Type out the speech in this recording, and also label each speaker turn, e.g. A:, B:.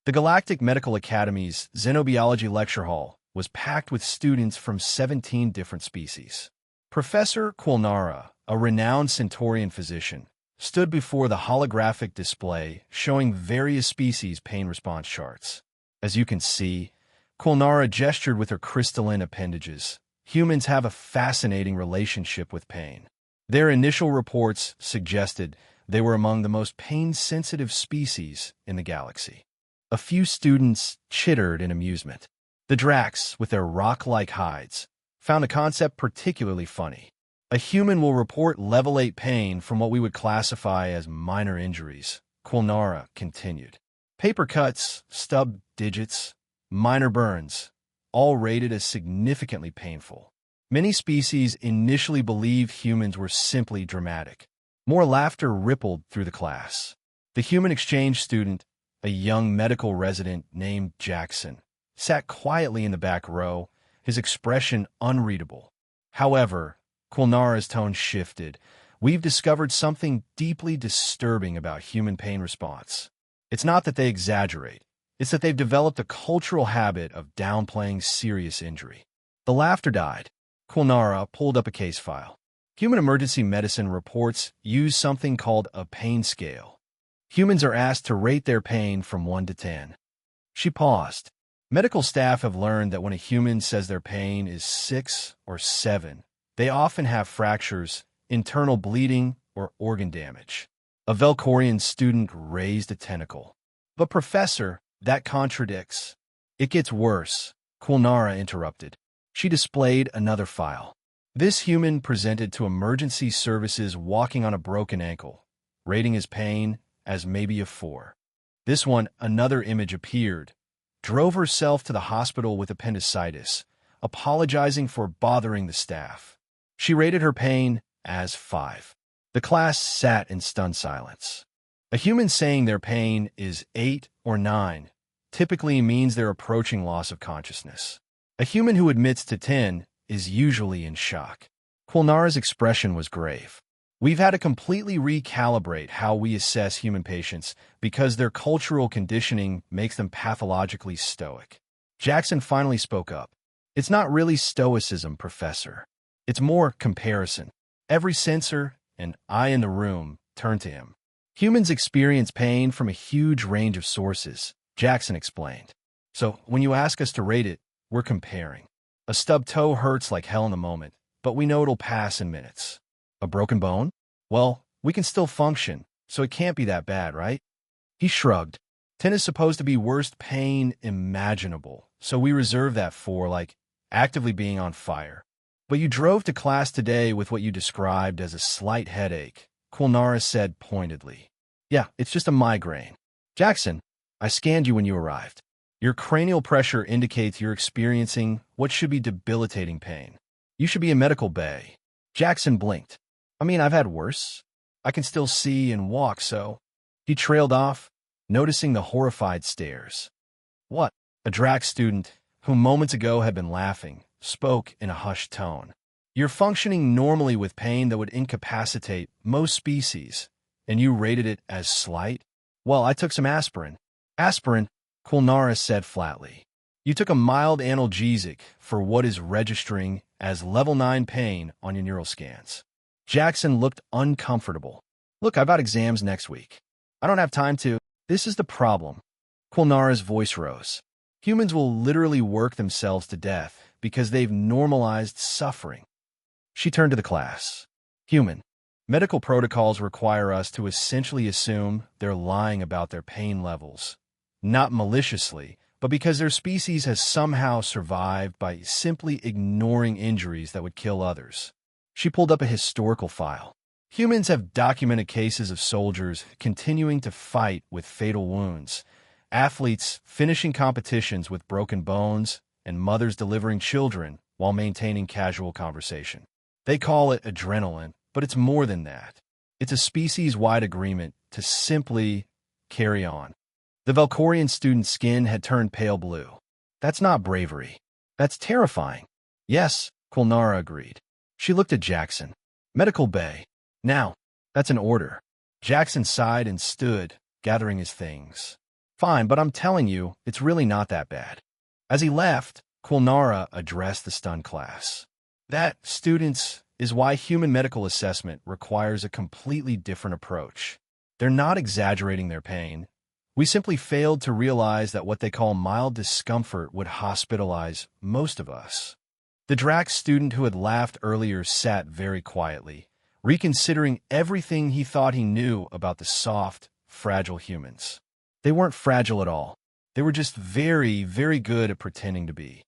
A: The Galactic Medical Academy's Xenobiology lecture hall was packed with students from 17 different species. Professor Quilnara, a renowned Centaurian physician, stood before the holographic display showing various species' pain response charts. As you can see, Quilnara gestured with her crystalline appendages. Humans have a fascinating relationship with pain. Their initial reports suggested they were among the most pain-sensitive species in the galaxy. A few students chittered in amusement. The Dracs, with their rock-like hides, found the concept particularly funny. A human will report level 8 pain from what we would classify as minor injuries, Quilnara continued. Paper cuts, stubbed digits, minor burns, all rated as significantly painful. Many species initially believed humans were simply dramatic. More laughter rippled through the class. The human exchange student, a young medical resident named Jackson, sat quietly in the back row, his expression unreadable. However, Quilnara's tone shifted. We've discovered something deeply disturbing about human pain response. It's not that they exaggerate. It's that they've developed a cultural habit of downplaying serious injury. The laughter died. Quilnara pulled up a case file. Human emergency medicine reports use something called a pain scale. Humans are asked to rate their pain from 1 to 10. She paused. Medical staff have learned that when a human says their pain is 6 or 7, they often have fractures, internal bleeding, or organ damage. A Velcorian student raised a tentacle. But professor, that contradicts. It gets worse, Quilnara interrupted. She displayed another file. This human presented to emergency services walking on a broken ankle, rating his pain as maybe a 4. This one, another image appeared, drove herself to the hospital with appendicitis, apologizing for bothering the staff. She rated her pain as 5. The class sat in stunned silence. A human saying their pain is 8 or 9 typically means they're approaching loss of consciousness. A human who admits to 10 is usually in shock. Quilnara's expression was grave. We've had to completely recalibrate how we assess human patients because their cultural conditioning makes them pathologically stoic. Jackson finally spoke up. It's not really stoicism, Professor. It's more comparison. Every sensor and eye in the room turned to him. Humans experience pain from a huge range of sources, Jackson explained. So when you ask us to rate it, we're comparing. A stubbed toe hurts like hell in the moment, but we know it'll pass in minutes. A broken bone? Well, we can still function, so it can't be that bad, right? He shrugged. 10 is supposed to be worst pain imaginable, so we reserve that for, like, actively being on fire. But you drove to class today with what you described as a slight headache, Quilnara said pointedly. Yeah, it's just a migraine. Jackson, I scanned you when you arrived. Your cranial pressure indicates you're experiencing what should be debilitating pain. You should be in medical bay. Jackson blinked. I mean, I've had worse. I can still see and walk, so... He trailed off, noticing the horrified stares. What? A Drac student, who moments ago had been laughing, spoke in a hushed tone. You're functioning normally with pain that would incapacitate most species, and you rated it as slight? Well, I took some aspirin. Aspirin, Quilnara said flatly. You took a mild analgesic for what is registering as level 9 pain on your neural scans. Jackson looked uncomfortable. Look, I've got exams next week. I don't have time to... This is the problem. Quilnara's voice rose. Humans will literally work themselves to death because they've normalized suffering. She turned to the class. Human. Medical protocols require us to essentially assume they're lying about their pain levels. Not maliciously, but because their species has somehow survived by simply ignoring injuries that would kill others. She pulled up a historical file. Humans have documented cases of soldiers continuing to fight with fatal wounds, athletes finishing competitions with broken bones, and mothers delivering children while maintaining casual conversation. They call it adrenaline, but it's more than that. It's a species-wide agreement to simply carry on. The Velcorian student's skin had turned pale blue. That's not bravery. That's terrifying. Yes, Quilnara agreed. She looked at Jackson. Medical bay. Now, that's an order. Jackson sighed and stood, gathering his things. Fine, but I'm telling you, it's really not that bad. As he left, Quilnara addressed the stunned class. That, students, is why human medical assessment requires a completely different approach. They're not exaggerating their pain. We simply failed to realize that what they call mild discomfort would hospitalize most of us. The Drax student who had laughed earlier sat very quietly, reconsidering everything he thought he knew about the soft, fragile humans. They weren't fragile at all. They were just very, very good at pretending to be.